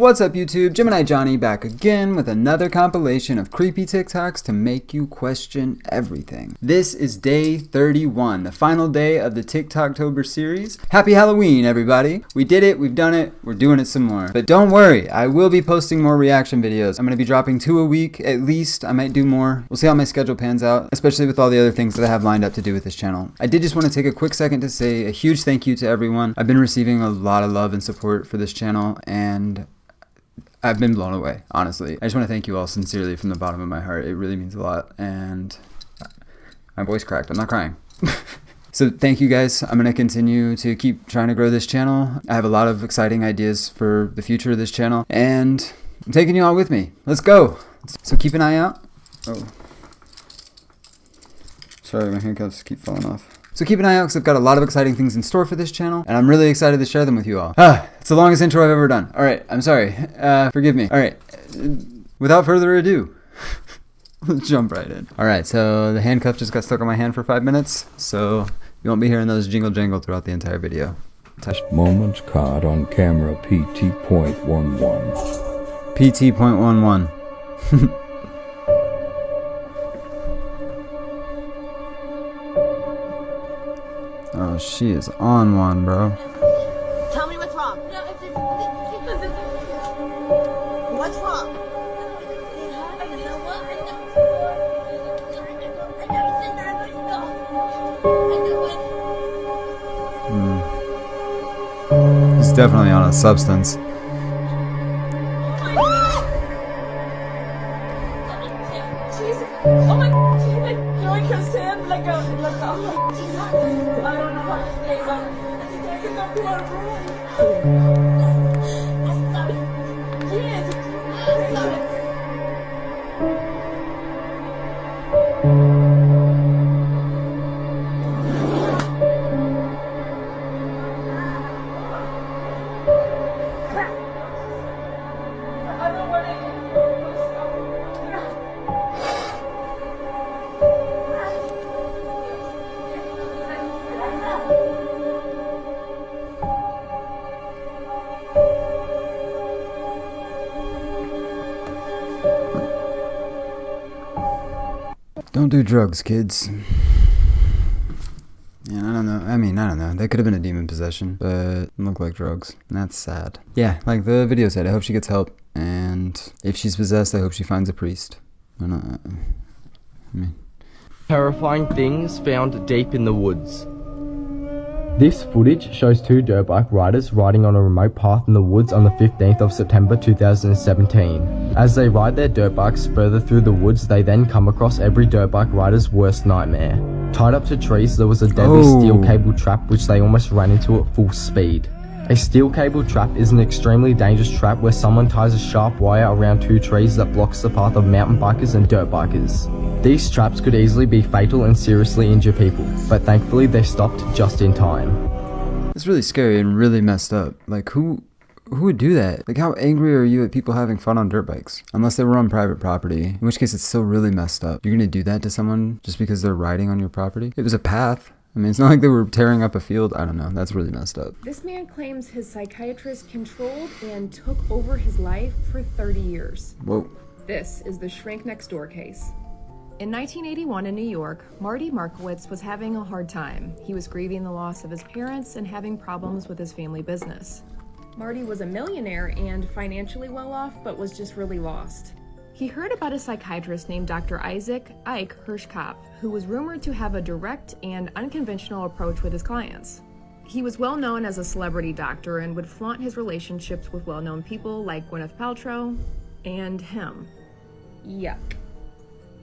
What's up YouTube, Gemini Johnny back again with another compilation of creepy TikToks to make you question everything. This is day 31, the final day of the TikToktober series. Happy Halloween everybody. We did it, we've done it, we're doing it some more. But don't worry, I will be posting more reaction videos. I'm going to be dropping 2 a week at least. I might do more. We'll see how my schedule pans out, especially with all the other things that I have lined up to do with this channel. I did just want to take a quick second to say a huge thank you to everyone. I've been receiving a lot of love and support for this channel, and I've been blown away, honestly. I just want to thank you all sincerely from the bottom of my heart. It really means a lot, and my voice cracked. I'm not crying. So thank you guys. I'm going to continue to keep trying to grow this channel. I have a lot of exciting ideas for the future of this channel, and I'm taking you all with me. Let's go. So keep an eye out. Oh, sorry, my handcuffs keep falling off. So keep an eye out because I've got a lot of exciting things in store for this channel, and I'm really excited to share them with you all. It's the longest intro I've ever done. All right, I'm sorry. Forgive me. All right, without further ado, let's jump right in. All right, so the handcuff just got stuck on my hand for 5 minutes, so you won't be hearing those jingle jangle throughout the entire video. Moments caught on camera PT.11. PT.11. Oh, she is on one, bro. Tell me what's wrong. What's wrong? He's definitely on a substance. Oh my God, she like throwing her hand like a I don't know what to say, but I can go to her room. Yes. Don't do drugs, kids. Yeah, I don't know. I don't know. That could have been a demon possession, but it looked like drugs. And that's sad. Yeah, like the video said, I hope she gets help. And if she's possessed, I hope she finds a priest. Terrifying things found deep in the woods. This footage shows 2 dirt bike riders riding on a remote path in the woods on the 15th of September 2017. As they ride their dirt bikes further through the woods, they then come across every dirt bike rider's worst nightmare. Tied up to trees, there was a deadly steel cable trap which they almost ran into at full speed. A steel cable trap is an extremely dangerous trap where someone ties a sharp wire around 2 trees that blocks the path of mountain bikers and dirt bikers. These traps could easily be fatal and seriously injure people, but thankfully they stopped just in time. It's really scary and really messed up. Like, who would do that? Like, how angry are you at people having fun on dirt bikes? Unless they were on private property, in which case it's still really messed up. You're gonna do that to someone just because they're riding on your property? It was a path. I mean, it's not like they were tearing up a field. I don't know. That's really messed up. This man claims his psychiatrist controlled and took over his life for 30 years. Whoa. This is the Shrink Next Door case. In 1981 in New York, Marty Markowitz was having a hard time. He was grieving the loss of his parents and having problems with his family business. Marty was a millionaire and financially well off, but was just really lost. He heard about a psychiatrist named Dr. Isaac Ike Hirschkopf, who was rumored to have a direct and unconventional approach with his clients. He was well known as a celebrity doctor and would flaunt his relationships with well-known people like Gwyneth Paltrow and him. Yuck.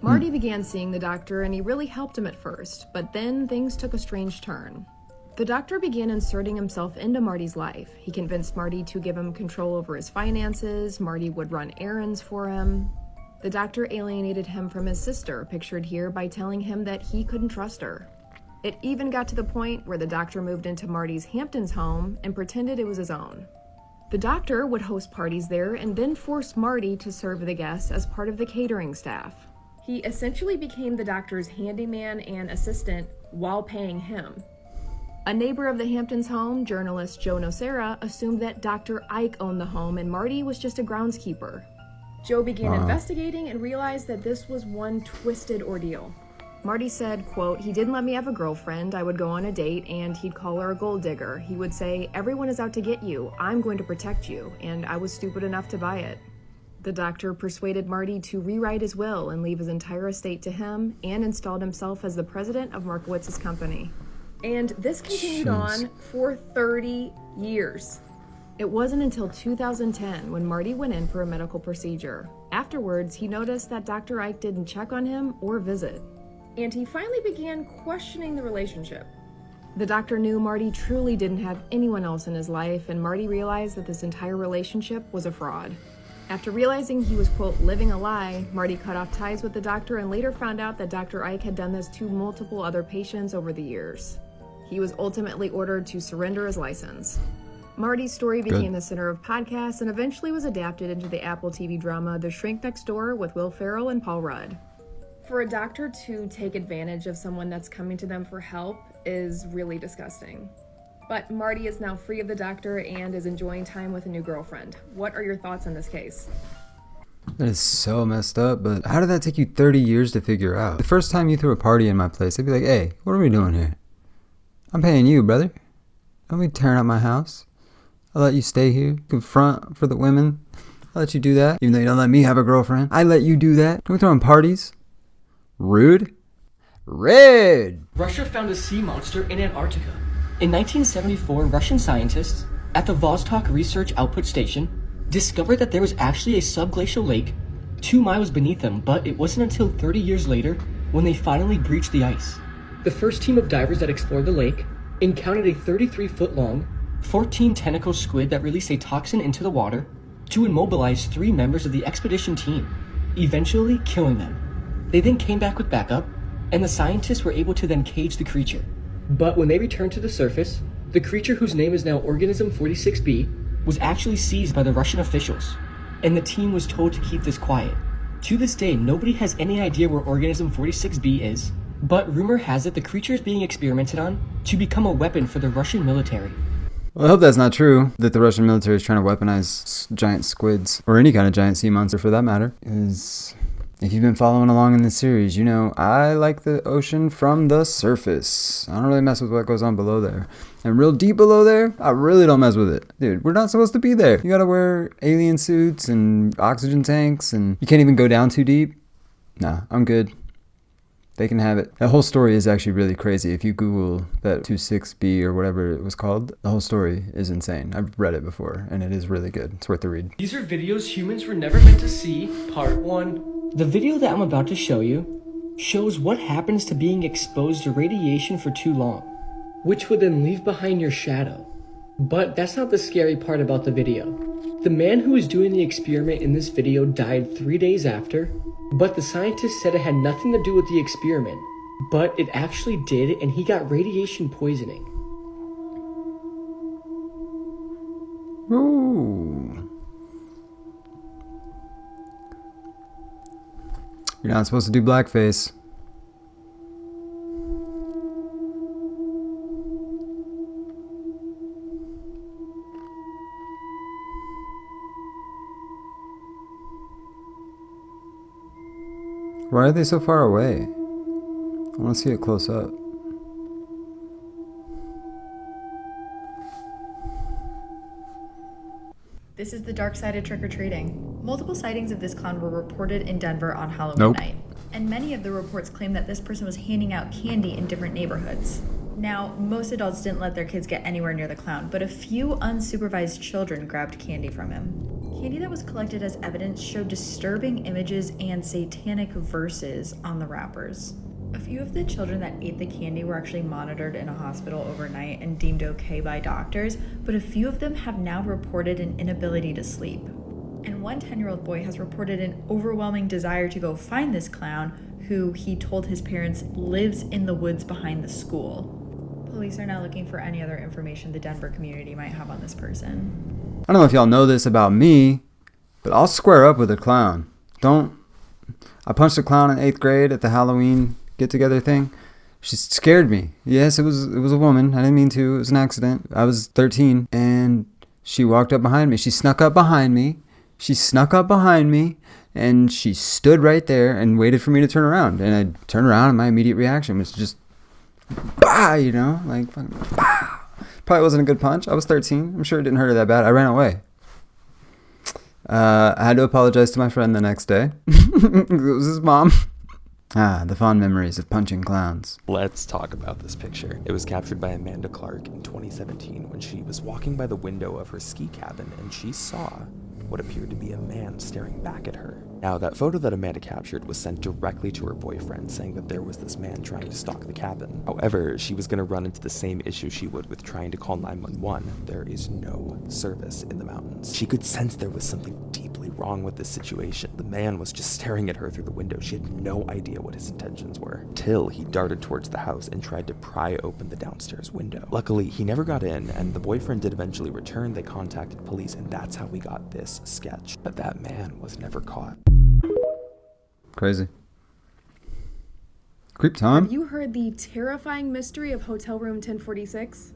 Marty began seeing the doctor and he really helped him at first, but then things took a strange turn. The doctor began inserting himself into Marty's life. He convinced Marty to give him control over his finances. Marty would run errands for him. The doctor alienated him from his sister, pictured here, by telling him that he couldn't trust her. It even got to the point where the doctor moved into Marty's Hamptons home and pretended it was his own. The doctor would host parties there and then force Marty to serve the guests as part of the catering staff. He essentially became the doctor's handyman and assistant while paying him. A neighbor of the Hamptons home, journalist Joe Nocera, assumed that Dr. Ike owned the home and Marty was just a groundskeeper. Joe began investigating and realized that this was one twisted ordeal. Marty said, quote, "He didn't let me have a girlfriend. I would go on a date and he'd call her a gold digger. He would say, 'Everyone is out to get you. I'm going to protect you.' And I was stupid enough to buy it." The doctor persuaded Marty to rewrite his will and leave his entire estate to him and installed himself as the president of Markowitz's company. And this continued on for 30 years. It wasn't until 2010 when Marty went in for a medical procedure. Afterwards, he noticed that Dr. Ike didn't check on him or visit. And he finally began questioning the relationship. The doctor knew Marty truly didn't have anyone else in his life, and Marty realized that this entire relationship was a fraud. After realizing he was, quote, living a lie, Marty cut off ties with the doctor and later found out that Dr. Ike had done this to multiple other patients over the years. He was ultimately ordered to surrender his license. Marty's story became the center of podcasts and eventually was adapted into the Apple TV drama The Shrink Next Door with Will Ferrell and Paul Rudd. For a doctor to take advantage of someone that's coming to them for help is really disgusting. But Marty is now free of the doctor and is enjoying time with a new girlfriend. What are your thoughts on this case? That is so messed up, but how did that take you 30 years to figure out? The first time you threw a party in my place, I'd be like, "Hey, what are we doing here? I'm paying you, brother. Don't be tearing up my house. I'll let you stay here, confront for the women. I'll let you do that, even though you don't let me have a girlfriend. I let you do that. Don't be throwing parties. Rude. Rude." Russia found a sea monster in Antarctica. In 1974, Russian scientists at the Vostok Research Output Station discovered that there was actually a subglacial lake 2 miles beneath them, but it wasn't until 30 years later when they finally breached the ice. The first team of divers that explored the lake encountered a 33-foot-long, 14-tentacle squid that released a toxin into the water to immobilize 3 members of the expedition team, eventually killing them. They then came back with backup, and the scientists were able to then cage the creature. But when they returned to the surface, the creature, whose name is now Organism 46B, was actually seized by the Russian officials, and the team was told to keep this quiet. To this day, nobody has any idea where Organism 46B is, but rumor has it the creature is being experimented on to become a weapon for the Russian military. Well, I hope that's not true, that the Russian military is trying to weaponize giant squids, or any kind of giant sea monster for that matter. Because if you've been following along in this series, you know I like the ocean from the surface. I don't really mess with what goes on below there. And real deep below there, I really don't mess with it. Dude, we're not supposed to be there. You gotta wear alien suits and oxygen tanks, and you can't even go down too deep. Nah, I'm good. They can have it. That whole story is actually really crazy. If you Google that 26B or whatever it was called, the whole story is insane. I've read it before, and it is really good. It's worth the read. These are videos humans were never meant to see, part 1. The video that I'm about to show you shows what happens to being exposed to radiation for too long, which would then leave behind your shadow. But that's not the scary part about the video. The man who was doing the experiment in this video died 3 days after, but the scientists said it had nothing to do with the experiment, but it actually did, and he got radiation poisoning. Ooh. You're not supposed to do blackface. Why are they so far away? I want to see it close up. This is the dark side of trick-or-treating. Multiple sightings of this clown were reported in Denver on Halloween night, and many of the reports claim that this person was handing out candy in different neighborhoods. Now, most adults didn't let their kids get anywhere near the clown, but a few unsupervised children grabbed candy from him. Candy that was collected as evidence showed disturbing images and satanic verses on the wrappers. A few of the children that ate the candy were actually monitored in a hospital overnight and deemed okay by doctors, but a few of them have now reported an inability to sleep. And one 10-year-old boy has reported an overwhelming desire to go find this clown, who he told his parents lives in the woods behind the school. Police are now looking for any other information the Denver community might have on this person. I don't know if y'all know this about me, but I'll square up with a clown. I punched a clown in 8th grade at the Halloween get-together thing. She scared me. Yes, it was a woman. I didn't mean to. It was an accident. I was 13, and she walked up behind me. She snuck up behind me. And she stood right there and waited for me to turn around. And I turned around, and my immediate reaction was just, bah, you know, like, bah. Probably wasn't a good punch. I was 13. I'm sure it didn't hurt her that bad. I ran away. I had to apologize to my friend the next day. It was his mom. The fond memories of punching clowns. Let's talk about this picture. It was captured by Amanda Clark in 2017 when she was walking by the window of her ski cabin and she saw what appeared to be a man staring back at her. Now, that photo that Amanda captured was sent directly to her boyfriend, saying that there was this man trying to stalk the cabin. However, she was going to run into the same issue she would with trying to call 911. There is no service in the mountains. She could sense there was something deeply wrong with this situation. The man was just staring at her through the window. She had no idea what his intentions were, till he darted towards the house and tried to pry open the downstairs window. Luckily, he never got in, and the boyfriend did eventually return. They contacted police, and that's how we got this sketch. But that man was never caught. Crazy. Creep time. Have you heard the terrifying mystery of Hotel Room 1046?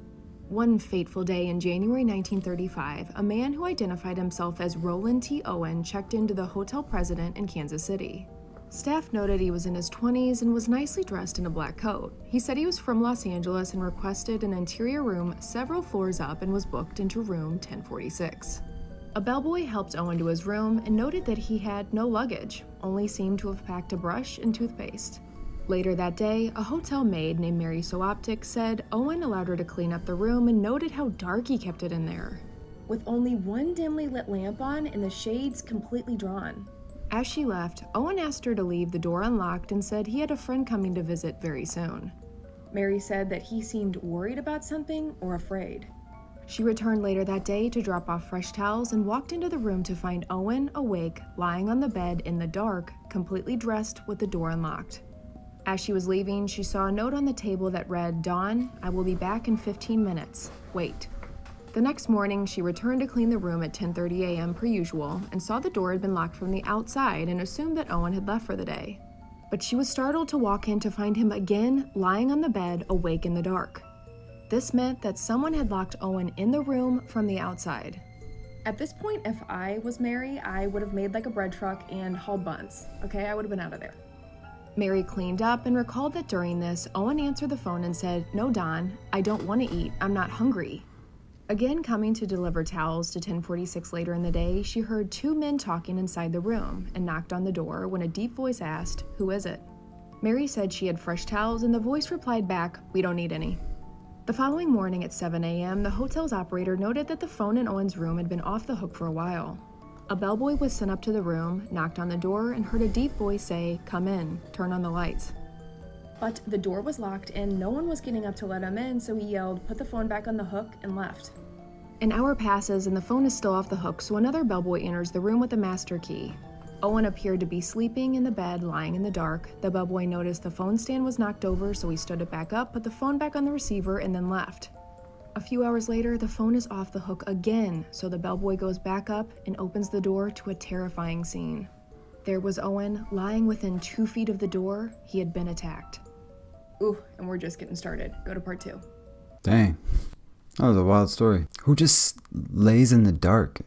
One fateful day in January 1935, a man who identified himself as Roland T. Owen checked into the hotel president in Kansas City. Staff noted he was in his 20s and was nicely dressed in a black coat. He said he was from Los Angeles and requested an interior room several floors up and was booked into room 1046. A bellboy helped Owen to his room and noted that he had no luggage, only seemed to have packed a brush and toothpaste. Later that day, a hotel maid named Mary Sooptic said Owen allowed her to clean up the room and noted how dark he kept it in there, with only one dimly lit lamp on and the shades completely drawn. As she left, Owen asked her to leave the door unlocked and said he had a friend coming to visit very soon. Mary said that he seemed worried about something or afraid. She returned later that day to drop off fresh towels and walked into the room to find Owen awake, lying on the bed in the dark, completely dressed with the door unlocked. As she was leaving, she saw a note on the table that read, "Dawn, I will be back in 15 minutes. Wait." The next morning, she returned to clean the room at 10:30 a.m. per usual and saw the door had been locked from the outside and assumed that Owen had left for the day. But she was startled to walk in to find him again lying on the bed, awake in the dark. This meant that someone had locked Owen in the room from the outside. At this point, if I was Mary, I would have made like a bread truck and hauled buns. Okay, I would have been out of there. Mary cleaned up and recalled that during this, Owen answered the phone and said, "No, Dawn, I don't want to eat. I'm not hungry." Again coming to deliver towels to 1046 later in the day, she heard two men talking inside the room and knocked on the door when a deep voice asked, "Who is it?" Mary said she had fresh towels and the voice replied back, "We don't need any." The following morning at 7 a.m., the hotel's operator noted that the phone in Owen's room had been off the hook for a while. A bellboy was sent up to the room, knocked on the door, and heard a deep voice say, "Come in, turn on the lights." But the door was locked and no one was getting up to let him in, so he yelled, "Put the phone back on the hook," and left. An hour passes and the phone is still off the hook, so another bellboy enters the room with a master key. Owen appeared to be sleeping in the bed, lying in the dark. The bellboy noticed the phone stand was knocked over, so he stood it back up, put the phone back on the receiver, and then left. A few hours later, the phone is off the hook again, so the bellboy goes back up and opens the door to a terrifying scene. There was Owen, lying within 2 feet of the door. He had been attacked. Ooh, and we're just getting started. Go to part 2. Dang. That was a wild story. Who just lays in the dark,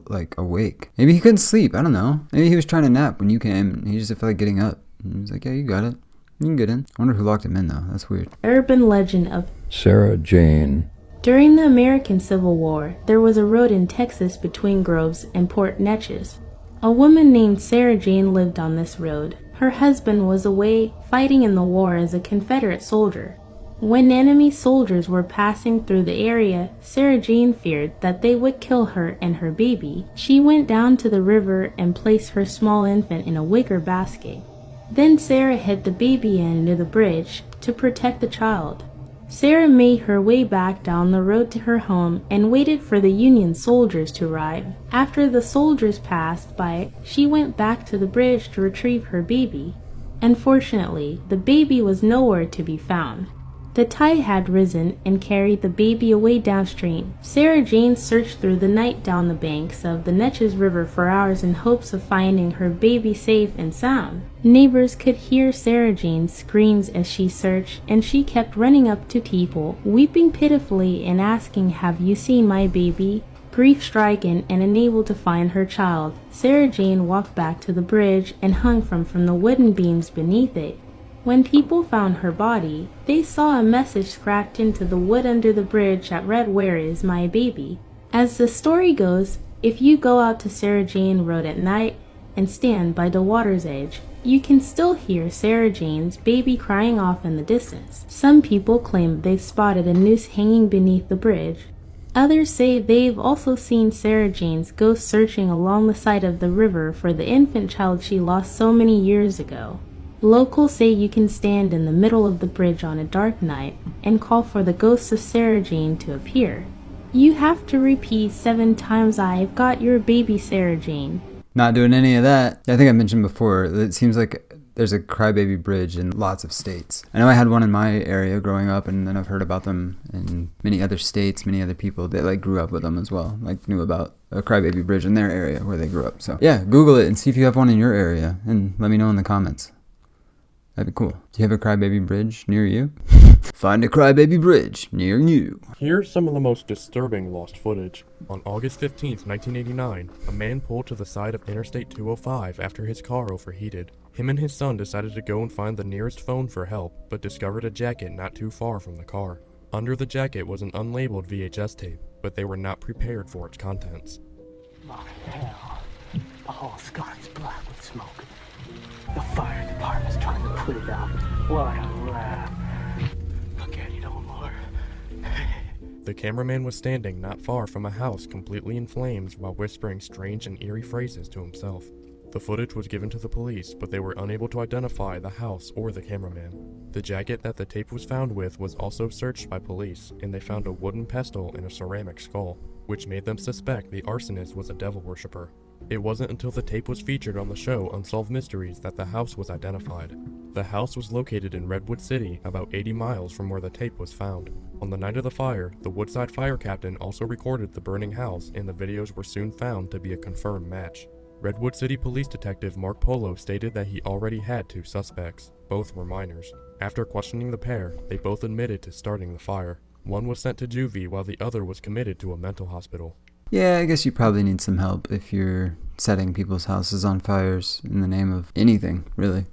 like awake? Maybe he couldn't sleep. I don't know. Maybe he was trying to nap when you came and he just felt like getting up. And he was like, "Yeah, you got it. You can get in." I wonder who locked him in though. That's weird. Urban legend of Sarah Jane. During the American Civil War, there was a road in Texas between Groves and Port Neches. A woman named Sarah Jane lived on this road. Her husband was away fighting in the war as a Confederate soldier. When enemy soldiers were passing through the area, Sarah Jane feared that they would kill her and her baby. She went down to the river and placed her small infant in a wicker basket. Then Sarah hid the baby into the bridge to protect the child. Sarah made her way back down the road to her home and waited for the Union soldiers to arrive. After the soldiers passed by, she went back to the bridge to retrieve her baby. Unfortunately, the baby was nowhere to be found. The tide had risen and carried the baby away downstream. Sarah Jane searched through the night down the banks of the Neches River for hours in hopes of finding her baby safe and sound. Neighbors could hear Sarah Jane's screams as she searched, and she kept running up to people, weeping pitifully and asking, "Have you seen my baby?" Grief-stricken and unable to find her child, Sarah Jane walked back to the bridge and hung from the wooden beams beneath it. When people found her body, they saw a message scratched into the wood under the bridge that read, "Where is my baby?" As the story goes, if you go out to Sarah Jane Road at night and stand by the water's edge, you can still hear Sarah Jane's baby crying off in the distance. Some people claim they've spotted a noose hanging beneath the bridge. Others say they've also seen Sarah Jane's ghost searching along the side of the river for the infant child she lost so many years ago. Locals say you can stand in the middle of the bridge on a dark night and call for the ghost of Sarah Jane to appear. You have to repeat 7 times, "I've got your baby, Sarah Jane." Not doing any of that. I think I mentioned before, it seems like there's a crybaby bridge in lots of states. I know I had one in my area growing up, and then I've heard about them in many other states, many other people that like grew up with them as well, like knew about a crybaby bridge in their area where they grew up. So yeah, Google it and see if you have one in your area and let me know in the comments. That'd be cool. Do you have a crybaby bridge near you? Find a crybaby bridge near you. Here's some of the most disturbing lost footage. On August 15th, 1989, a man pulled to the side of Interstate 205 after his car overheated. Him and his son decided to go and find the nearest phone for help, but discovered a jacket not too far from the car. Under the jacket was an unlabeled VHS tape, but they were not prepared for its contents. My hell, the whole sky's black with smoke. The fire department's trying to put it out. What a laugh. Look at it no more. The cameraman was standing not far from a house completely in flames while whispering strange and eerie phrases to himself. The footage was given to the police, but they were unable to identify the house or the cameraman. The jacket that the tape was found with was also searched by police, and they found a wooden pestle and a ceramic skull, which made them suspect the arsonist was a devil worshipper. It wasn't until the tape was featured on the show Unsolved Mysteries that the house was identified. The house was located in Redwood City, about 80 miles from where the tape was found. On the night of the fire, the Woodside fire captain also recorded the burning house, and the videos were soon found to be a confirmed match. Redwood City Police Detective Mark Polo stated that he already had 2 suspects. Both were minors. After questioning the pair, they both admitted to starting the fire. One was sent to juvie while the other was committed to a mental hospital. Yeah, I guess you probably need some help if you're setting people's houses on fires in the name of anything, really.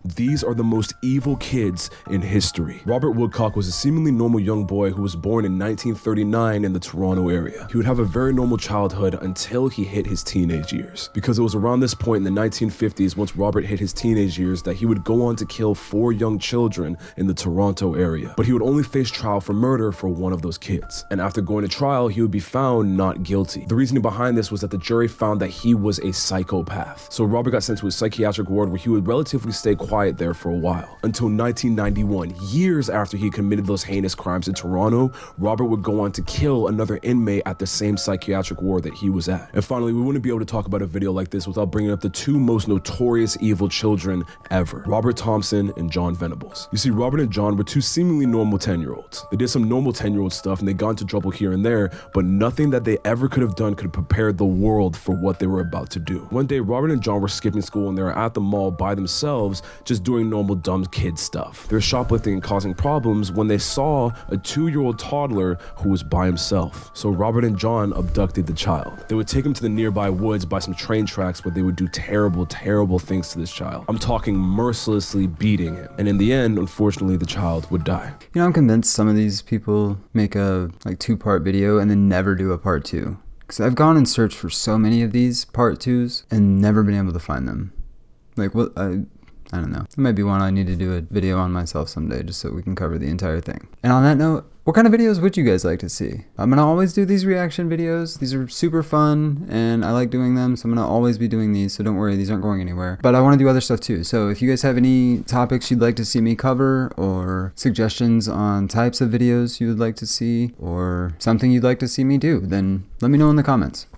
These are the most evil kids in history. Robert Woodcock was a seemingly normal young boy who was born in 1939 in the Toronto area. He would have a very normal childhood until he hit his teenage years. Because it was around this point in the 1950s, once Robert hit his teenage years, that he would go on to kill 4 young children in the Toronto area. But he would only face trial for murder for one of those kids. And after going to trial, he would be found not guilty. The reasoning behind this was that the jury found that he was a psychopath. So Robert got sent to a psychiatric ward where he would relatively stay quiet there for a while. Until 1991, years after he committed those heinous crimes in Toronto, Robert would go on to kill another inmate at the same psychiatric ward that he was at. And finally, we wouldn't be able to talk about a video like this without bringing up the 2 most notorious evil children ever, Robert Thompson and John Venables. You see, Robert and John were 2 seemingly normal 10-year-olds. They did some normal 10-year-old stuff and they got into trouble here and there, but nothing that they ever could have done could have prepared the world for what they were about to do. One day, Robert and John were skipping school and they were at the mall by themselves, just doing normal dumb kid stuff. They were shoplifting and causing problems when they saw a 2-year-old toddler who was by himself. So Robert and John abducted the child. They would take him to the nearby woods by some train tracks where they would do terrible, terrible things to this child. I'm talking mercilessly beating him. And in the end, unfortunately, the child would die. You know, I'm convinced some of these people make a 2-part video and then never do a part 2. Because I've gone and searched for so many of these part 2s and never been able to find them. Like, what? I don't know. It might be one I need to do a video on myself someday just so we can cover the entire thing. And on that note, what kind of videos would you guys like to see? I'm going to always do these reaction videos. These are super fun and I like doing them, so I'm going to always be doing these, so don't worry, these aren't going anywhere. But I want to do other stuff too. So if you guys have any topics you'd like to see me cover, or suggestions on types of videos you would like to see, or something you'd like to see me do, then let me know in the comments.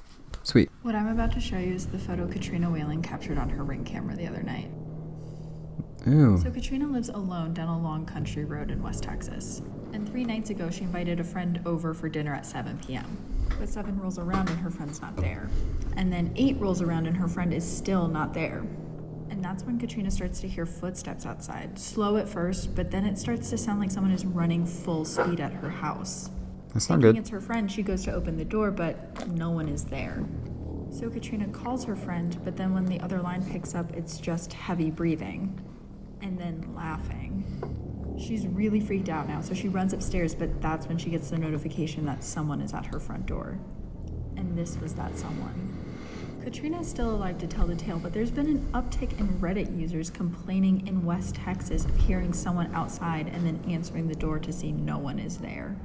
Sweet. What I'm about to show you is the photo Katrina Whaling captured on her Ring camera the other night. Ew. So Katrina lives alone down a long country road in West Texas. And 3 nights ago, she invited a friend over for dinner at 7 p.m. But 7 rolls around and her friend's not there. And then 8 rolls around and her friend is still not there. And that's when Katrina starts to hear footsteps outside. Slow at first, but then it starts to sound like someone is running full speed at her house. That's not Thinking good. it's her friend, she goes to open the door, but no one is there. So Katrina calls her friend, but then when the other line picks up, it's just heavy breathing. And then laughing. She's really freaked out now, so she runs upstairs, but that's when she gets the notification that someone is at her front door. And this was that someone. Katrina is still alive to tell the tale, but there's been an uptick in Reddit users complaining in West Texas of hearing someone outside and then answering the door to see no one is there.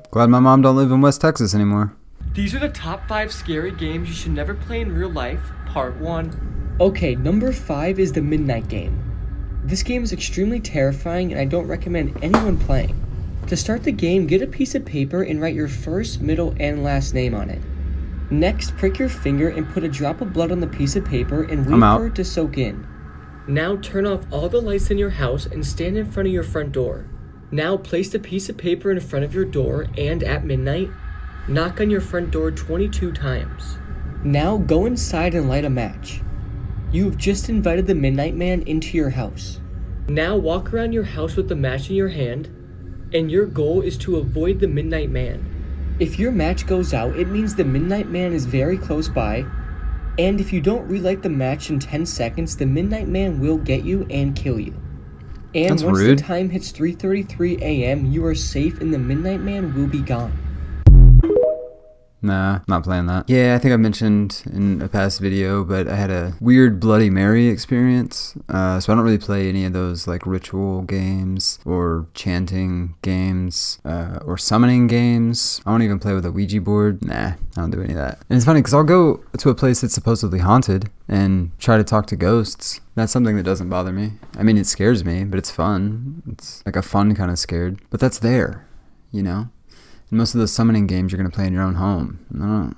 Glad my mom don't live in West Texas anymore. These are the top 5 scary games you should never play in real life, part 1. Okay, number 5 is the Midnight Game. This game is extremely terrifying and I don't recommend anyone playing. To start the game, get a piece of paper and write your first, middle, and last name on it. Next, prick your finger and put a drop of blood on the piece of paper and wait for it to soak in. Now turn off all the lights in your house and stand in front of your front door. Now place the piece of paper in front of your door and at midnight, knock on your front door 22 times. Now go inside and light a match. You have just invited the Midnight Man into your house. Now walk around your house with the match in your hand, and your goal is to avoid the Midnight Man. If your match goes out, it means the Midnight Man is very close by, and if you don't relight the match in 10 seconds, the Midnight Man will get you and kill you. And That's once rude. the time hits 3:33 a.m., you are safe and the Midnight Man will be gone. Nah, not playing that. Yeah, I think I mentioned in a past video, but I had a weird Bloody Mary experience. So I don't really play any of those like ritual games or chanting games or summoning games. I don't even play with a Ouija board. Nah, I don't do any of that. And it's funny because I'll go to a place that's supposedly haunted and try to talk to ghosts. That's something that doesn't bother me. I mean, it scares me, but it's fun. It's like a fun kind of scared. But that's there, you know? And most of those summoning games you're going to play in your own home. No,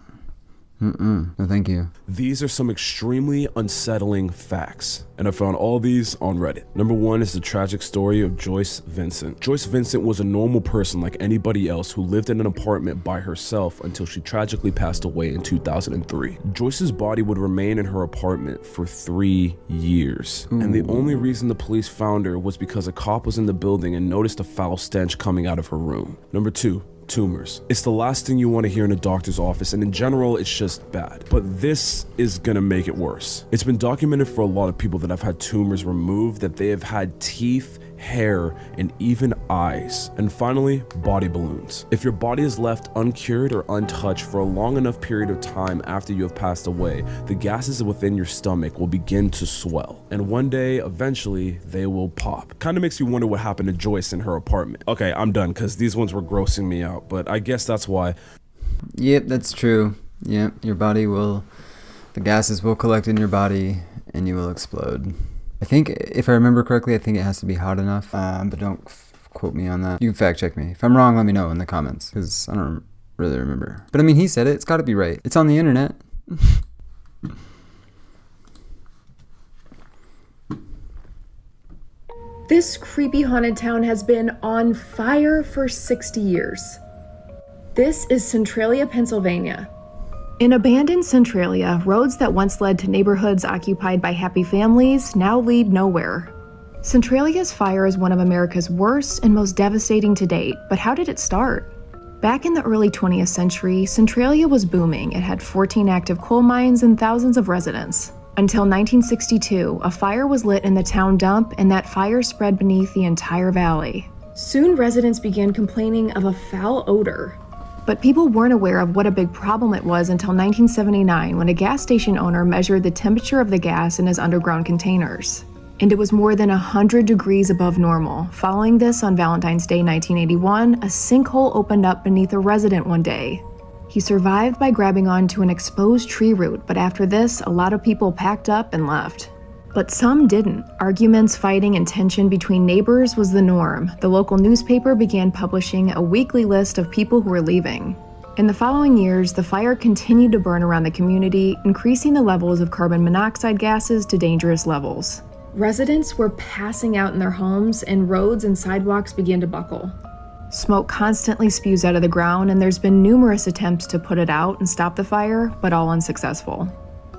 thank you. These are some extremely unsettling facts, and I found all these on Reddit. Number 1 is the tragic story of Joyce Vincent. Joyce Vincent was a normal person like anybody else who lived in an apartment by herself until she tragically passed away in 2003. Joyce's body would remain in her apartment for 3 years, and the only reason the police found her was because a cop was in the building and noticed a foul stench coming out of her room. Number 2. Tumors. It's the last thing you want to hear in a doctor's office, and in general, it's just bad. But this is gonna make it worse. It's been documented for a lot of people that have had tumors removed, that they have had teeth, hair, and even eyes. And finally, body balloons. If your body is left uncured or untouched for a long enough period of time after you have passed away, the gases within your stomach will begin to swell. And one day, eventually, they will pop. Kind of makes you wonder what happened to Joyce in her apartment. Okay, I'm done, because these ones were grossing me out, but I guess that's why. Yep, that's true. Yep, your body will, the gases will collect in your body and you will explode. I think, if I remember correctly, I think it has to be hot enough, but don't quote me on that. You can fact check me. If I'm wrong, let me know in the comments, because I don't really remember. But I mean, he said it. It's got to be right. It's on the internet. This creepy haunted town has been on fire for 60 years. This is Centralia, Pennsylvania. In abandoned Centralia, roads that once led to neighborhoods occupied by happy families now lead nowhere. Centralia's fire is one of America's worst and most devastating to date, but how did it start? Back in the early 20th century, Centralia was booming. It had 14 active coal mines and thousands of residents. Until 1962, a fire was lit in the town dump, and that fire spread beneath the entire valley. Soon, residents began complaining of a foul odor. But people weren't aware of what a big problem it was until 1979, when a gas station owner measured the temperature of the gas in his underground containers. And it was more than 100 degrees above normal. Following this, on Valentine's Day 1981, a sinkhole opened up beneath a resident one day. He survived by grabbing onto an exposed tree root, but after this, a lot of people packed up and left. But some didn't. Arguments, fighting, and tension between neighbors was the norm. The local newspaper began publishing a weekly list of people who were leaving. In the following years, the fire continued to burn around the community, increasing the levels of carbon monoxide gases to dangerous levels. Residents were passing out in their homes, and roads and sidewalks began to buckle. Smoke constantly spews out of the ground, and there's been numerous attempts to put it out and stop the fire, but all unsuccessful.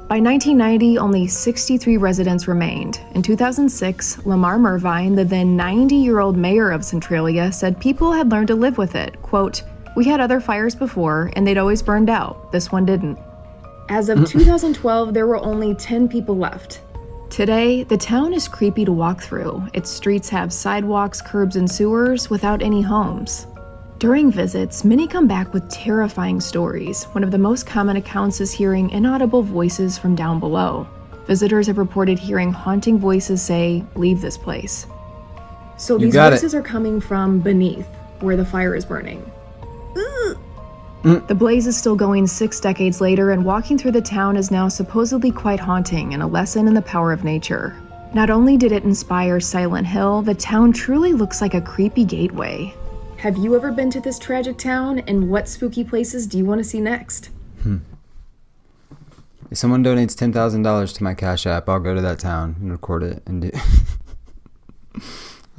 By 1990, only 63 residents remained. In 2006, Lamar Mervine, the then 90-year-old mayor of Centralia, said people had learned to live with it. Quote, "We had other fires before, and they'd always burned out. This one didn't." As of 2012, there were only 10 people left. Today, the town is creepy to walk through. Its streets have sidewalks, curbs, and sewers without any homes. During visits, many come back with terrifying stories. One of the most common accounts is hearing inaudible voices from down below. Visitors have reported hearing haunting voices say, "Leave this place." So these voices are coming from beneath, where the fire is burning. The blaze is still going 6 decades later, and walking through the town is now supposedly quite haunting and a lesson in the power of nature. Not only did it inspire Silent Hill, the town truly looks like a creepy gateway. Have you ever been to this tragic town, and what spooky places do you want to see next? If someone donates $10,000 to my Cash App, I'll go to that town and record it and do...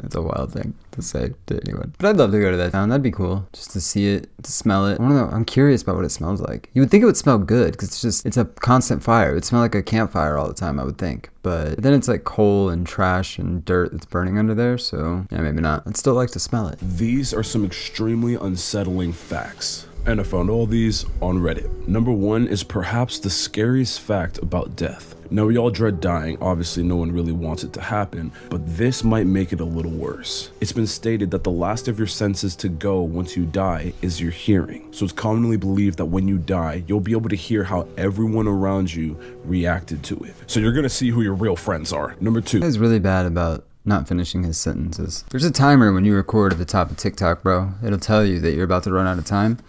That's a wild thing to say to anyone. But I'd love to go to that town. That'd be cool. Just to see it, to smell it. I want to know. I'm curious about what it smells like. You would think it would smell good because it's a constant fire. It would smell like a campfire all the time, I would think. But then it's like coal and trash and dirt that's burning under there. So yeah, maybe not. I'd still like to smell it. These are some extremely unsettling facts. And I found all these on Reddit. Number 1 is perhaps the scariest fact about death. Now, we all dread dying. Obviously, no one really wants it to happen, but this might make it a little worse. It's been stated that the last of your senses to go once you die is your hearing. So it's commonly believed that when you die, you'll be able to hear how everyone around you reacted to it. So you're gonna see who your real friends are. Number 2. He's really bad about not finishing his sentences. There's a timer when you record at the top of TikTok, bro. It'll tell you that you're about to run out of time.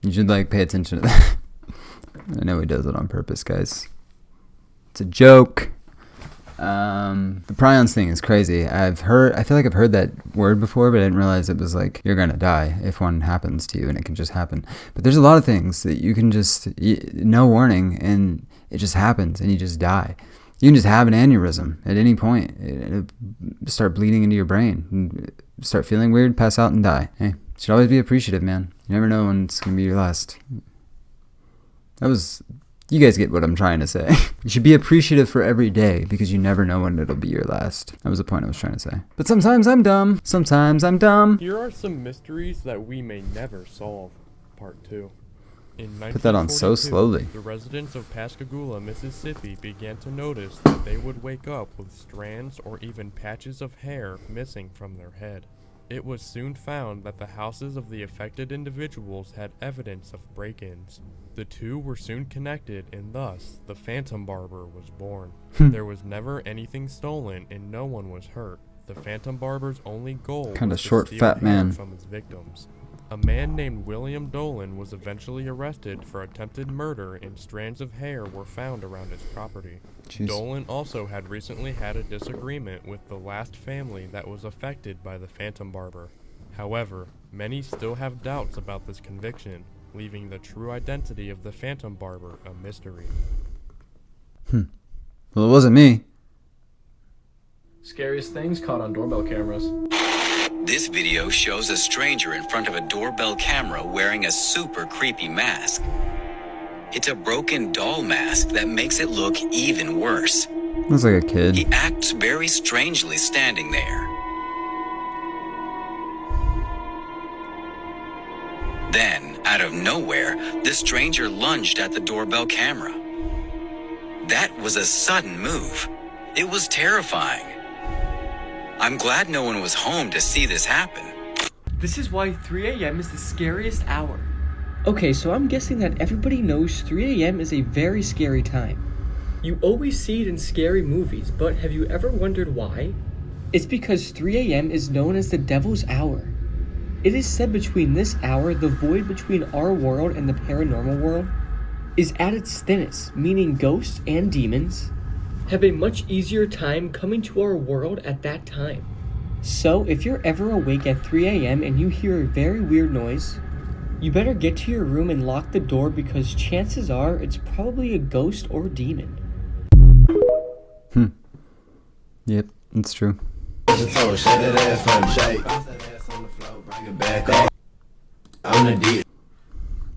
You should pay attention to that. I know he does it on purpose, guys. It's a joke. The prions thing is crazy. I feel like I've heard that word before, but I didn't realize it was you're gonna die if one happens to you, and it can just happen. But there's a lot of things that you can just, no warning, and it just happens, and you just die. You can just have an aneurysm at any point. It'll start bleeding into your brain, and start feeling weird, pass out, and die. Hey, you should always be appreciative, man. You never know when it's gonna be your last. You guys get what I'm trying to say. You should be appreciative for every day because you never know when it'll be your last. That was the point I was trying to say. But sometimes I'm dumb. Sometimes I'm dumb. Here are some mysteries that we may never solve. Part 2. In 1942, put that on so slowly. The residents of Pascagoula, Mississippi began to notice that they would wake up with strands or even patches of hair missing from their head. It was soon found that the houses of the affected individuals had evidence of break-ins. The two were soon connected, and thus, the Phantom Barber was born. There was never anything stolen, and no one was hurt. The Phantom Barber's only goal was to steal hair from his victims. A man named William Dolan was eventually arrested for attempted murder, and strands of hair were found around his property. Jeez. Dolan also had recently had a disagreement with the last family that was affected by the Phantom Barber. However, many still have doubts about this conviction, leaving the true identity of the Phantom Barber a mystery. Well, it wasn't me. Scariest things caught on doorbell cameras. This video shows a stranger in front of a doorbell camera wearing a super creepy mask. It's a broken doll mask that makes it look even worse. Looks like a kid. He acts very strangely standing there. Then, out of nowhere, the stranger lunged at the doorbell camera. That was a sudden move. It was terrifying. I'm glad no one was home to see this happen. This is why 3 a.m. is the scariest hour. Okay, so I'm guessing that everybody knows 3 a.m. is a very scary time. You always see it in scary movies, but have you ever wondered why? It's because 3 a.m. is known as the devil's hour. It is said between this hour, the void between our world and the paranormal world is at its thinnest, meaning ghosts and demons have a much easier time coming to our world at that time. So if you're ever awake at 3 a.m. and you hear a very weird noise, you better get to your room and lock the door because chances are it's probably a ghost or demon. Yep, it's true.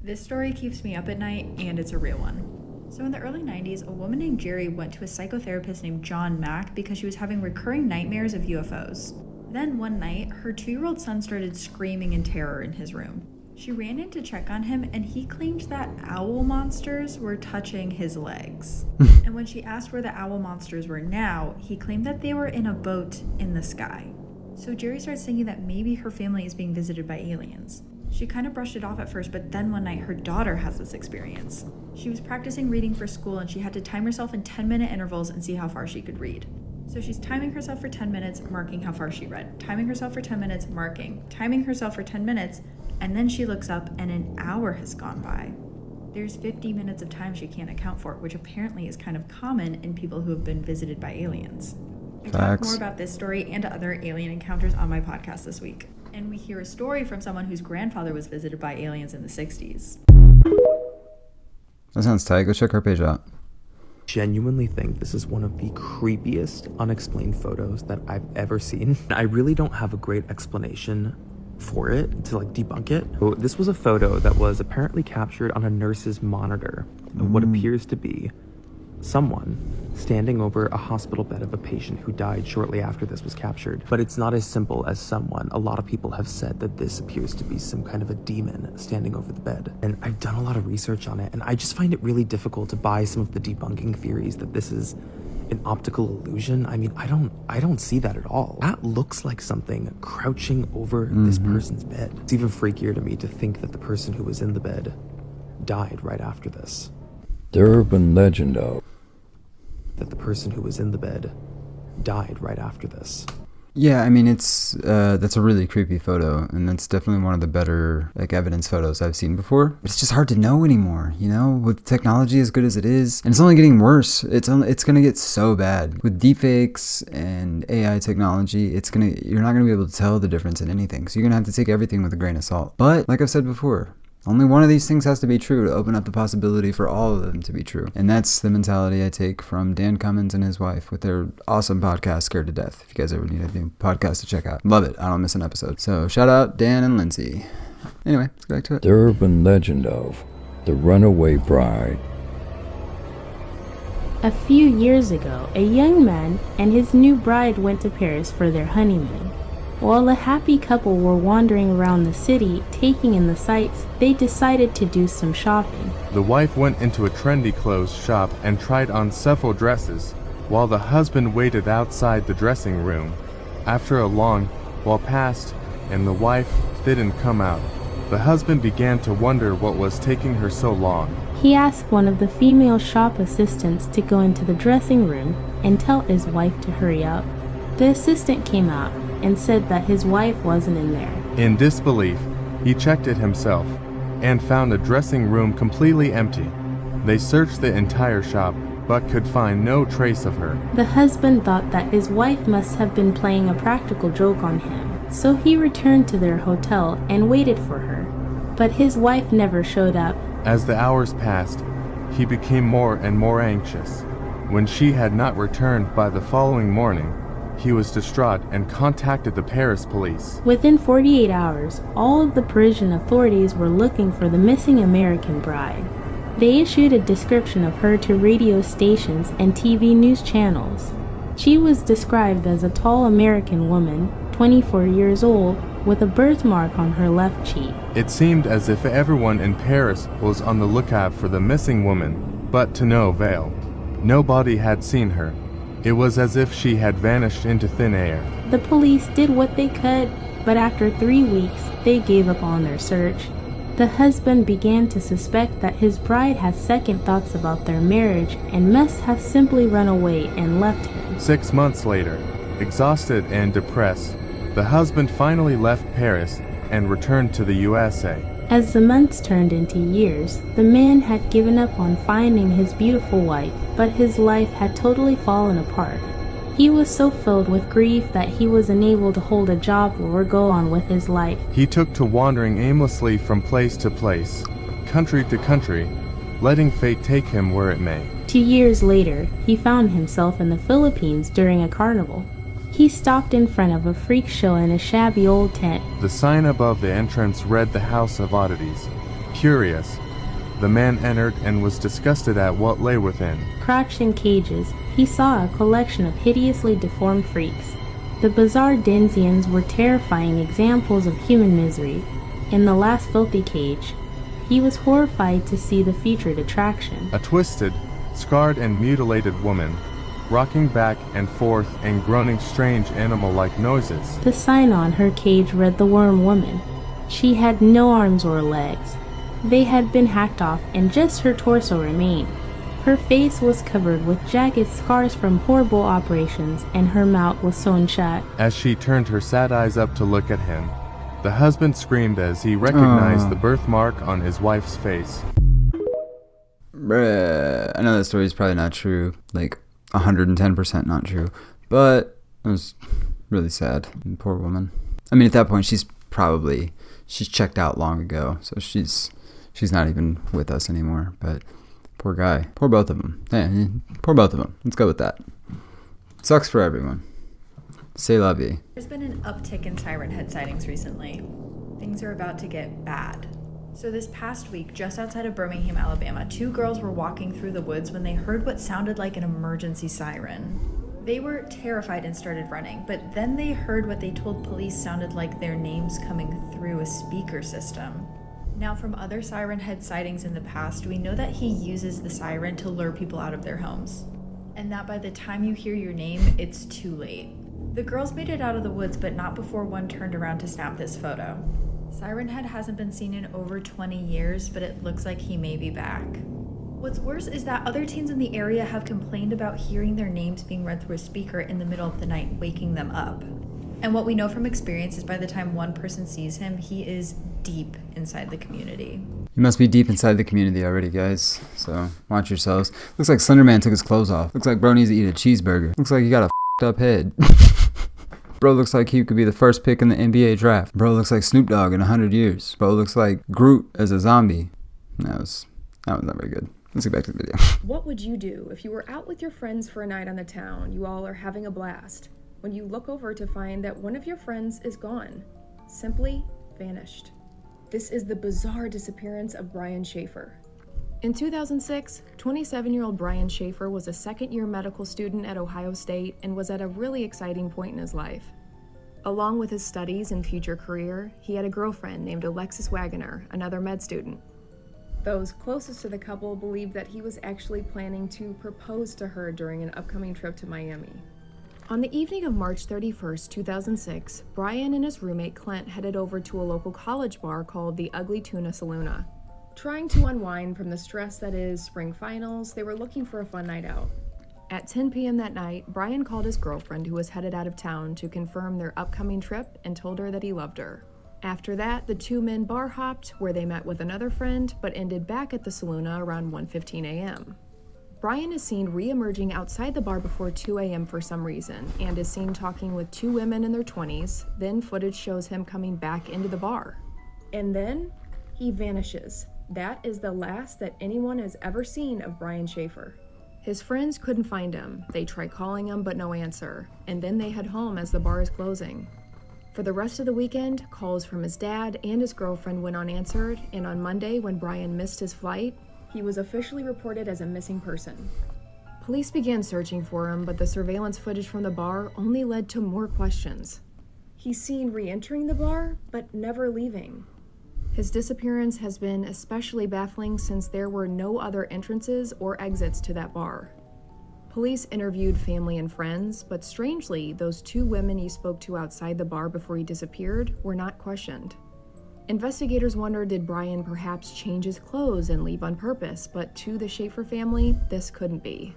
This story keeps me up at night, and it's a real one. So in the early 90s, a woman named Jerry went to a psychotherapist named John Mack because she was having recurring nightmares of UFOs. Then one night, her 2-year-old son started screaming in terror in his room. She ran in to check on him, and he claimed that owl monsters were touching his legs. And when she asked where the owl monsters were now, he claimed that they were in a boat in the sky. So Jerry starts thinking that maybe her family is being visited by aliens. She kind of brushed it off at first, but then one night her daughter has this experience. She was practicing reading for school, and she had to time herself in 10-minute intervals and see how far she could read. So she's timing herself for 10 minutes, marking how far she read. Timing herself for 10 minutes, marking. Timing herself for 10 minutes, and then she looks up and an hour has gone by. There's 50 minutes of time she can't account for, which apparently is kind of common in people who have been visited by aliens. I talk more about this story and other alien encounters on my podcast this week. And we hear a story from someone whose grandfather was visited by aliens in the 60s. That sounds tight. Go check her page out. Genuinely think this is one of the creepiest unexplained photos that I've ever seen. I really don't have a great explanation for it to debunk it. So this was a photo that was apparently captured on a nurse's monitor of what appears to be someone standing over a hospital bed of a patient who died shortly after this was captured. But it's not as simple as someone. A lot of people have said that this appears to be some kind of a demon standing over the bed. And I've done a lot of research on it, and I just find it really difficult to buy some of the debunking theories that this is an optical illusion. I mean, I don't see that at all. That looks like something crouching over this person's bed. It's even freakier to me to think that the person who was in the bed died right after this. The urban legend of that the person who was in the bed died right after this. Yeah, I mean, it's that's a really creepy photo, and that's definitely one of the better evidence photos I've seen before. But it's just hard to know anymore, with technology as good as it is, and it's only getting worse. It's gonna get so bad with deepfakes and AI technology. You're not gonna be able to tell the difference in anything. So you're gonna have to take everything with a grain of salt. But like I've said before, only one of these things has to be true to open up the possibility for all of them to be true. And that's the mentality I take from Dan Cummins and his wife with their awesome podcast, Scared to Death. If you guys ever need a new podcast to check out. Love it. I don't miss an episode. So shout out Dan and Lindsay. Anyway, let's go back to it. The urban legend of the runaway bride. A few years ago, a young man and his new bride went to Paris for their honeymoon. While the happy couple were wandering around the city, taking in the sights, they decided to do some shopping. The wife went into a trendy clothes shop and tried on several dresses, while the husband waited outside the dressing room. After a long while passed and the wife didn't come out, the husband began to wonder what was taking her so long. He asked one of the female shop assistants to go into the dressing room and tell his wife to hurry up. The assistant came out and said that his wife wasn't in there. In disbelief, he checked it himself and found the dressing room completely empty. They searched the entire shop but could find no trace of her. The husband thought that his wife must have been playing a practical joke on him, so he returned to their hotel and waited for her. But his wife never showed up. As the hours passed, he became more and more anxious. When she had not returned by the following morning, he was distraught and contacted the Paris police. Within 48 hours, all of the Parisian authorities were looking for the missing American bride. They issued a description of her to radio stations and TV news channels. She was described as a tall American woman, 24 years old, with a birthmark on her left cheek. It seemed as if everyone in Paris was on the lookout for the missing woman, but to no avail. Nobody had seen her. It was as if she had vanished into thin air. The police did what they could, but after 3 weeks, they gave up on their search. The husband began to suspect that his bride had second thoughts about their marriage and must have simply run away and left him. 6 months later, exhausted and depressed, the husband finally left Paris and returned to the USA. As the months turned into years, the man had given up on finding his beautiful wife, but his life had totally fallen apart. He was so filled with grief that he was unable to hold a job or go on with his life. He took to wandering aimlessly from place to place, country to country, letting fate take him where it may. 2 years later, he found himself in the Philippines during a carnival. He stopped in front of a freak show in a shabby old tent. The sign above the entrance read the House of Oddities. Curious, the man entered and was disgusted at what lay within. Crouched in cages, he saw a collection of hideously deformed freaks. The bizarre denizens were terrifying examples of human misery. In the last filthy cage, he was horrified to see the featured attraction. A twisted, scarred and mutilated woman, rocking back and forth and groaning strange animal-like noises. The sign on her cage read The Worm Woman. She had no arms or legs. They had been hacked off and just her torso remained. Her face was covered with jagged scars from horrible operations and her mouth was sewn shut. As she turned her sad eyes up to look at him, the husband screamed as he recognized the birthmark on his wife's face. Bruh. I know that story is probably not true, like 110% not true, but it was really sad. Poor woman. I mean, at that point, she's checked out long ago, so she's not even with us anymore, but poor guy. Poor both of them. Yeah, poor both of them. Let's go with that. Sucks for everyone. C'est la vie. There's been an uptick in siren head sightings recently. Things are about to get bad. So this past week, just outside of Birmingham, Alabama, 2 girls were walking through the woods when they heard what sounded like an emergency siren. They were terrified and started running, but then they heard what they told police sounded like their names coming through a speaker system. Now, from other siren head sightings in the past, we know that he uses the siren to lure people out of their homes, and that by the time you hear your name, it's too late. The girls made it out of the woods, but not before one turned around to snap this photo. Siren Head hasn't been seen in over 20 years, but it looks like he may be back. What's worse is that other teens in the area have complained about hearing their names being read through a speaker in the middle of the night, waking them up. And what we know from experience is by the time one person sees him, he is deep inside the community. You must be deep inside the community already, guys, so watch yourselves. Looks like Slenderman took his clothes off. Looks like bro needs to eat a cheeseburger. Looks like he got a f***ed up head. Bro looks like he could be the first pick in the NBA draft. Bro looks like Snoop Dogg in 100 years. Bro looks like Groot as a zombie. That was not very good. Let's get back to the video. What would you do if you were out with your friends for a night on the town? You all are having a blast. When you look over to find that one of your friends is gone. Simply vanished. This is the bizarre disappearance of Brian Schaefer. In 2006, 27-year-old Brian Schaefer was a second-year medical student at Ohio State and was at a really exciting point in his life. Along with his studies and future career, he had a girlfriend named Alexis Wagoner, another med student. Those closest to the couple believed that he was actually planning to propose to her during an upcoming trip to Miami. On the evening of March 31st, 2006, Brian and his roommate Clint headed over to a local college bar called the Ugly Tuna Saloona. Trying to unwind from the stress that is spring finals, they were looking for a fun night out. At 10 p.m. that night, Brian called his girlfriend, who was headed out of town, to confirm their upcoming trip and told her that he loved her. After that, the 2 men bar hopped, where they met with another friend, but ended back at the Saloona around 1:15 a.m. Brian is seen re-emerging outside the bar before 2 a.m. for some reason, and is seen talking with 2 women in their 20s. Then footage shows him coming back into the bar. And then, he vanishes. That is the last that anyone has ever seen of Brian Schaefer. His friends couldn't find him. They tried calling him, but no answer. And then they head home as the bar is closing. For the rest of the weekend, calls from his dad and his girlfriend went unanswered, and on Monday, when Brian missed his flight, he was officially reported as a missing person. Police began searching for him, but the surveillance footage from the bar only led to more questions. He's seen re-entering the bar, but never leaving. His disappearance has been especially baffling since there were no other entrances or exits to that bar. Police interviewed family and friends, but strangely, those 2 women he spoke to outside the bar before he disappeared were not questioned. Investigators wondered, did Brian perhaps change his clothes and leave on purpose, but to the Schaefer family, this couldn't be.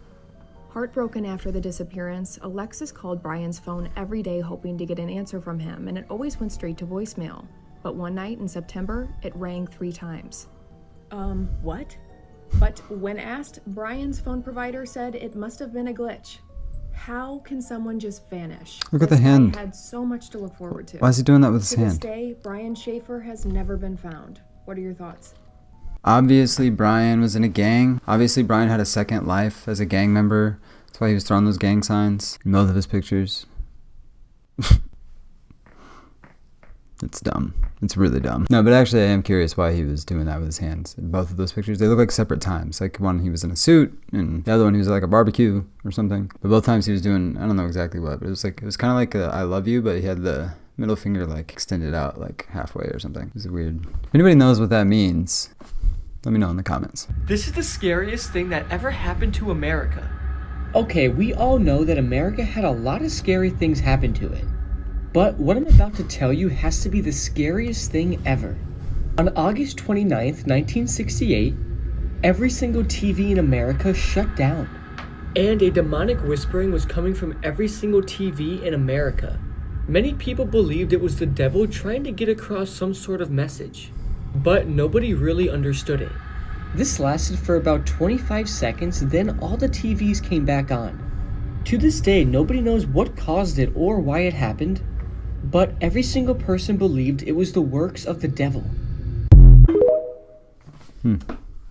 Heartbroken after the disappearance, Alexis called Brian's phone every day hoping to get an answer from him, and it always went straight to voicemail. But one night in September, it rang 3 times. What? But when asked, Brian's phone provider said it must have been a glitch. How can someone just vanish? Look at the hand. This guy had so much to look forward to. Why is he doing that with his hand? To this day, Brian Schaefer has never been found. What are your thoughts? Obviously, Brian was in a gang. Obviously, Brian had a second life as a gang member. That's why he was throwing those gang signs in both of his pictures. It's dumb. It's really dumb. No, but actually I am curious why he was doing that with his hands. In both of those pictures, they look like separate times. Like one, he was in a suit, and the other one, he was at like a barbecue or something. But both times he was doing, I don't know exactly what, but it was kind of like a I love you, but he had the middle finger like extended out like halfway or something. It was weird. If anybody knows what that means, let me know in the comments. This is the scariest thing that ever happened to America. Okay, we all know that America had a lot of scary things happen to it. But what I'm about to tell you has to be the scariest thing ever. On August 29th, 1968, every single TV in America shut down. And a demonic whispering was coming from every single TV in America. Many people believed it was the devil trying to get across some sort of message. But nobody really understood it. This lasted for about 25 seconds, then all the TVs came back on. To this day, nobody knows what caused it or why it happened. But every single person believed it was the works of the devil.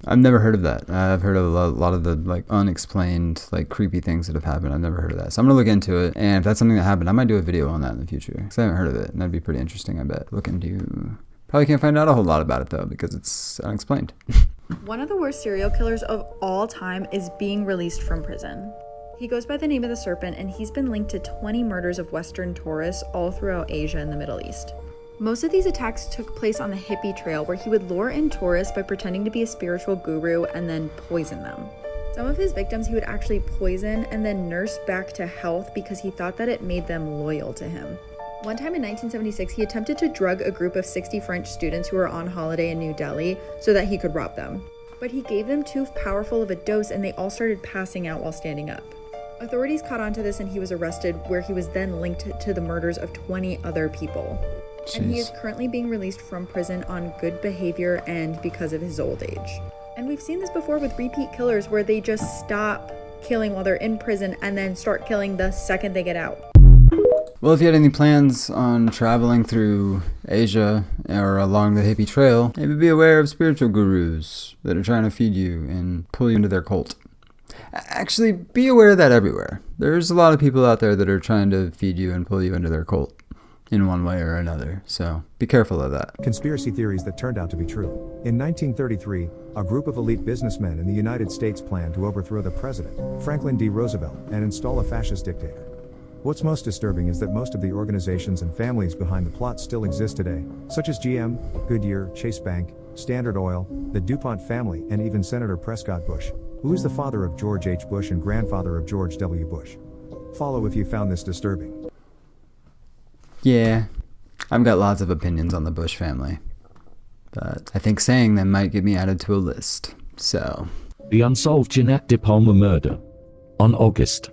I've never heard of that. I've heard of a lot of the like unexplained, like creepy things that have happened. I've never heard of that. So I'm gonna look into it, and if that's something that happened, I might do a video on that in the future, because I haven't heard of it, and that'd be pretty interesting, I bet. Look into... Probably can't find out a whole lot about it though, because it's unexplained. One of the worst serial killers of all time is being released from prison. He goes by the name of the Serpent, and he's been linked to 20 murders of Western tourists all throughout Asia and the Middle East. Most of these attacks took place on the hippie trail, where he would lure in tourists by pretending to be a spiritual guru and then poison them. Some of his victims he would actually poison and then nurse back to health because he thought that it made them loyal to him. One time in 1976, he attempted to drug a group of 60 French students who were on holiday in New Delhi so that he could rob them. But he gave them too powerful of a dose, and they all started passing out while standing up. Authorities caught on to this, and he was arrested, where he was then linked to the murders of 20 other people. Jeez. And he is currently being released from prison on good behavior and because of his old age. And we've seen this before with repeat killers, where they just stop killing while they're in prison and then start killing the second they get out. Well, if you had any plans on traveling through Asia or along the hippie trail, maybe be aware of spiritual gurus that are trying to feed you and pull you into their cult. Actually, be aware of that everywhere. There's a lot of people out there that are trying to feed you and pull you into their cult in one way or another, so be careful of that. Conspiracy theories that turned out to be true. In 1933, a group of elite businessmen in the United States planned to overthrow the president, Franklin D. Roosevelt, and install a fascist dictator. What's most disturbing is that most of the organizations and families behind the plot still exist today, such as GM, Goodyear, Chase Bank, Standard Oil, the DuPont family, and even Senator Prescott Bush, who is the father of George H. Bush and grandfather of George W. Bush. Follow if you found this disturbing. Yeah, I've got lots of opinions on the Bush family, but I think saying them might get me added to a list, so... The unsolved Jeanette de Palma murder. On August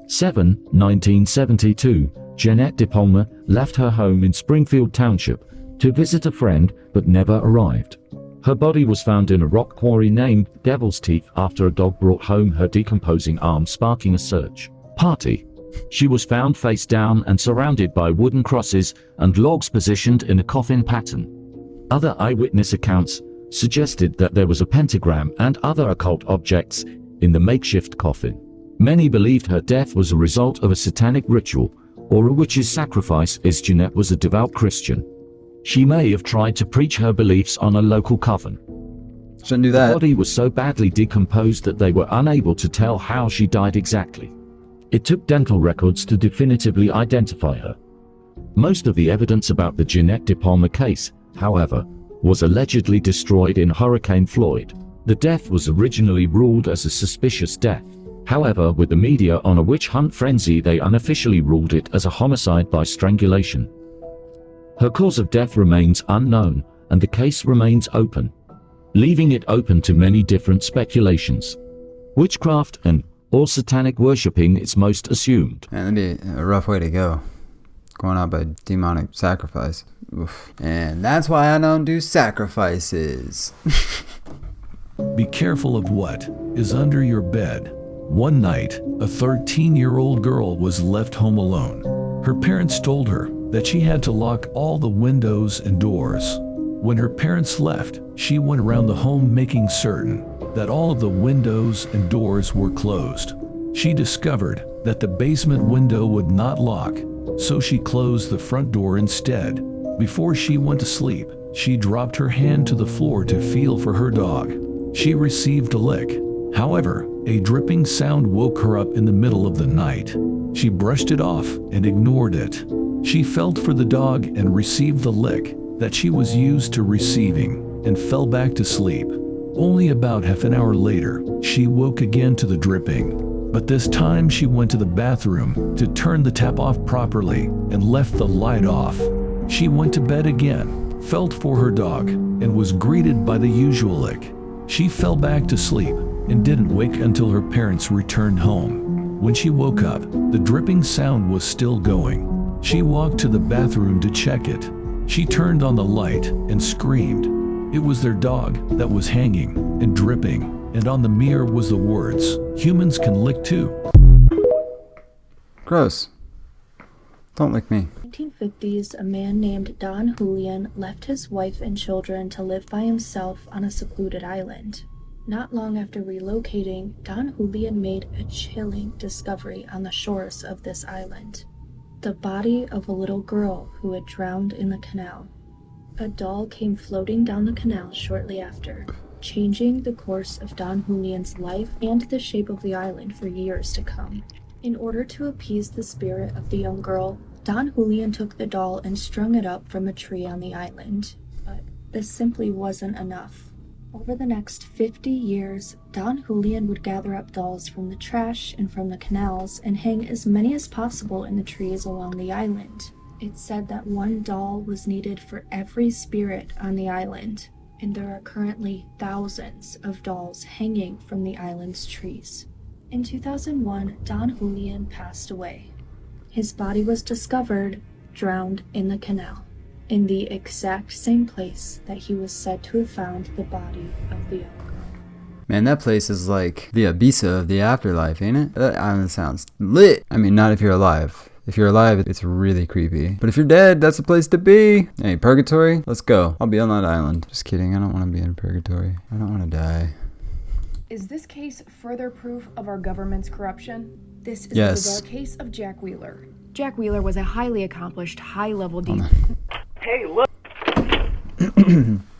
7, 1972, Jeanette de Palma left her home in Springfield Township to visit a friend, but never arrived. Her body was found in a rock quarry named Devil's Teeth after a dog brought home her decomposing arm, sparking a search party. She was found face down and surrounded by wooden crosses and logs positioned in a coffin pattern. Other eyewitness accounts suggested that there was a pentagram and other occult objects in the makeshift coffin. Many believed her death was a result of a satanic ritual or a witch's sacrifice, as Jeanette was a devout Christian. She may have tried to preach her beliefs on a local coven. Shouldn't do that. The body was so badly decomposed that they were unable to tell how she died exactly. It took dental records to definitively identify her. Most of the evidence about the Jeanette de Palma case, however, was allegedly destroyed in Hurricane Floyd. The death was originally ruled as a suspicious death. However, with the media on a witch hunt frenzy, they unofficially ruled it as a homicide by strangulation. Her cause of death remains unknown, and the case remains open, leaving it open to many different speculations. Witchcraft and or satanic worshipping is most assumed. Man, that'd be a rough way to go. Going out by demonic sacrifice. Oof. And that's why I don't do sacrifices. Be careful of what is under your bed. One night, a 13-year-old girl was left home alone. Her parents told her that she had to lock all the windows and doors. When her parents left, she went around the home making certain that all of the windows and doors were closed. She discovered that the basement window would not lock, so she closed the front door instead. Before she went to sleep, she dropped her hand to the floor to feel for her dog. She received a lick. However, a dripping sound woke her up in the middle of the night. She brushed it off and ignored it. She felt for the dog and received the lick that she was used to receiving and fell back to sleep. Only about half an hour later, she woke again to the dripping. But this time she went to the bathroom to turn the tap off properly and left the light off. She went to bed again, felt for her dog, and was greeted by the usual lick. She fell back to sleep and didn't wake until her parents returned home. When she woke up, the dripping sound was still going. She walked to the bathroom to check it. She turned on the light and screamed. It was their dog that was hanging and dripping, and on the mirror was the words, "Humans can lick too." Gross. Don't lick me. In the 1950s, a man named Don Julian left his wife and children to live by himself on a secluded island. Not long after relocating, Don Julian made a chilling discovery on the shores of this island. The body of a little girl who had drowned in the canal. A doll came floating down the canal shortly after, changing the course of Don Julian's life and the shape of the island for years to come. In order to appease the spirit of the young girl, Don Julian took the doll and strung it up from a tree on the island. But this simply wasn't enough. Over the next 50 years, Don Julian would gather up dolls from the trash and from the canals and hang as many as possible in the trees along the island. It's said that one doll was needed for every spirit on the island, and there are currently thousands of dolls hanging from the island's trees. In 2001, Don Julian passed away. His body was discovered drowned in the canal, in the exact same place that he was said to have found the body of the young girl. Man, that place is like the Ibiza of the afterlife, ain't it? That island sounds lit. I mean, not if you're alive. If you're alive, it's really creepy. But if you're dead, that's a place to be. Hey, purgatory? Let's go. I'll be on that island. Just kidding. I don't want to be in purgatory. I don't want to die. Is this case further proof of our government's corruption? This is Yes. the bizarre case of Jack Wheeler. Jack Wheeler was a highly accomplished, high-level Hey, look!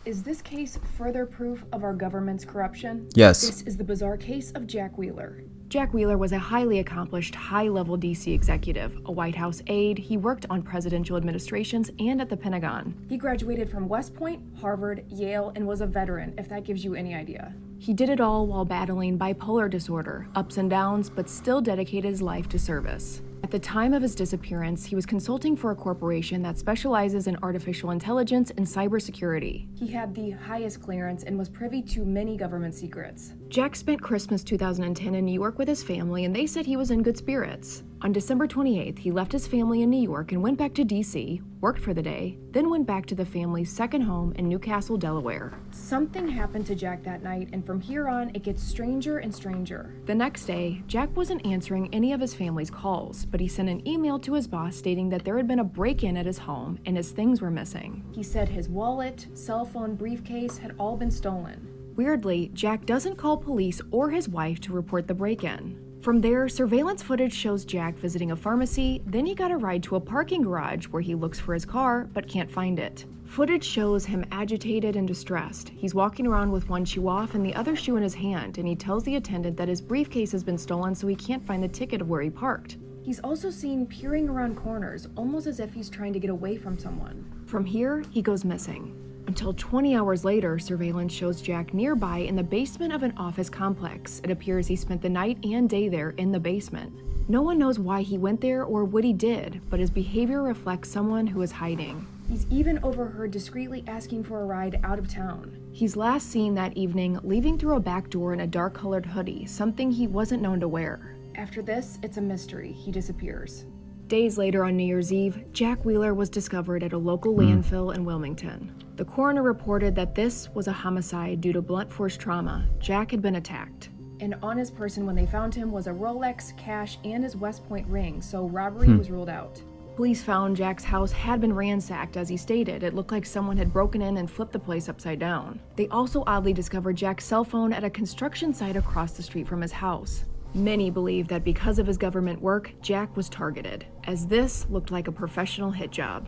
Is this case further proof of our government's corruption? Yes. This is the bizarre case of Jack Wheeler. Jack Wheeler was a highly accomplished, high-level DC executive, a White House aide. He worked on presidential administrations and at the Pentagon. He graduated from West Point, Harvard, Yale, and was a veteran, if that gives you any idea. He did it all while battling bipolar disorder, ups and downs, but still dedicated his life to service. At the time of his disappearance, he was consulting for a corporation that specializes in artificial intelligence and cybersecurity. He had the highest clearance and was privy to many government secrets. Jack spent Christmas 2010 in New York with his family, and they said he was in good spirits. On December 28th, he left his family in New York and went back to DC, worked for the day, then went back to the family's second home in Newcastle, Delaware. Something happened to Jack that night, and from here on, it gets stranger and stranger. The next day, Jack wasn't answering any of his family's calls, but he sent an email to his boss stating that there had been a break-in at his home and his things were missing. He said his wallet, cell phone, briefcase had all been stolen. Weirdly, Jack doesn't call police or his wife to report the break-in. From there, surveillance footage shows Jack visiting a pharmacy, then he got a ride to a parking garage where he looks for his car but can't find it. Footage shows him agitated and distressed. He's walking around with one shoe off and the other shoe in his hand, and he tells the attendant that his briefcase has been stolen so he can't find the ticket of where he parked. He's also seen peering around corners, almost as if he's trying to get away from someone. From here, he goes missing. Until 20 hours later, surveillance shows Jack nearby in the basement of an office complex. It appears he spent the night and day there in the basement. No one knows why he went there or what he did, but his behavior reflects someone who is hiding. He's even overheard discreetly asking for a ride out of town. He's last seen that evening leaving through a back door in a dark-colored hoodie, something he wasn't known to wear. After this, it's a mystery. He disappears. Days later on New Year's Eve, Jack Wheeler was discovered at a local landfill in Wilmington. The coroner reported that this was a homicide due to blunt force trauma. Jack had been attacked. And on his person when they found him was a Rolex, cash, and his West Point ring, so robbery was ruled out. Police found Jack's house had been ransacked, as he stated. It looked like someone had broken in and flipped the place upside down. They also oddly discovered Jack's cell phone at a construction site across the street from his house. Many believe that because of his government work, Jack was targeted, as this looked like a professional hit job.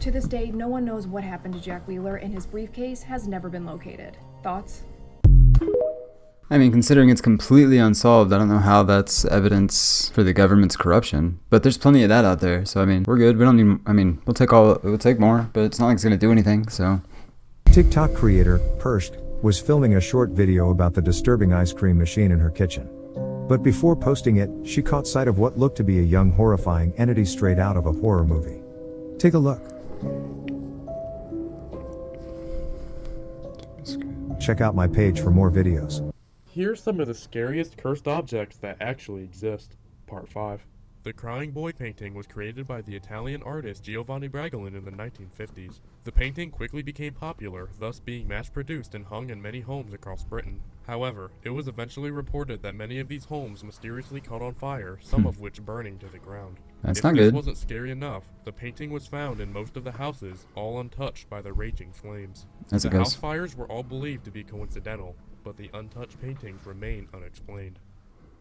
To this day, no one knows what happened to Jack Wheeler, and his briefcase has never been located. Thoughts? I mean, considering it's completely unsolved, I don't know how that's evidence for the government's corruption. But there's plenty of that out there, so I mean, we're good. We don't need, I mean, we'll take more, but it's not like it's gonna do anything, so. TikTok creator, Pershk, was filming a short video about the disturbing ice cream machine in her kitchen. But before posting it, she caught sight of what looked to be a young horrifying entity straight out of a horror movie. Take a look. Check out my page for more videos. Here's some of the scariest cursed objects that actually exist. Part 5. The Crying Boy painting was created by the Italian artist Giovanni Bragolin in the 1950s. The painting quickly became popular, thus being mass-produced and hung in many homes across Britain. However, it was eventually reported that many of these homes mysteriously caught on fire, some of which burning to the ground. That's if not this good. wasn't scary enough, the painting was found in most of the houses, all untouched by the raging flames. As The it goes. house fires were all believed to be coincidental, but the untouched paintings remain unexplained.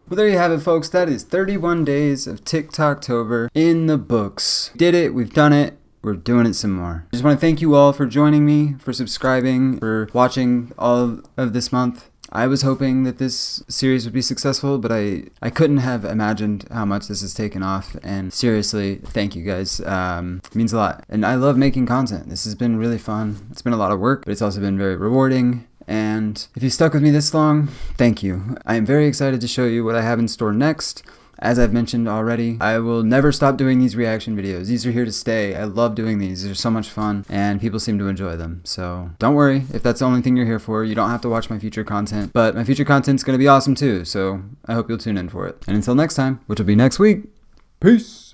Well, there you have it, folks. That is 31 days of TikToktober in the books. Did it. We've done it. We're doing it some more. I just want to thank you all for joining me, for subscribing, for watching all of this month. I was hoping that this series would be successful, but I couldn't have imagined how much this has taken off. And seriously, thank you guys. It means a lot. And I love making content. This has been really fun. It's been a lot of work, but it's also been very rewarding. And if you stuck with me this long, thank you. I am very excited to show you what I have in store next. As I've mentioned already, I will never stop doing these reaction videos. These are here to stay. I love doing these. They're so much fun, and people seem to enjoy them. So don't worry if that's the only thing you're here for. You don't have to watch my future content, but my future content's going to be awesome too. So I hope you'll tune in for it. And until next time, which will be next week, peace.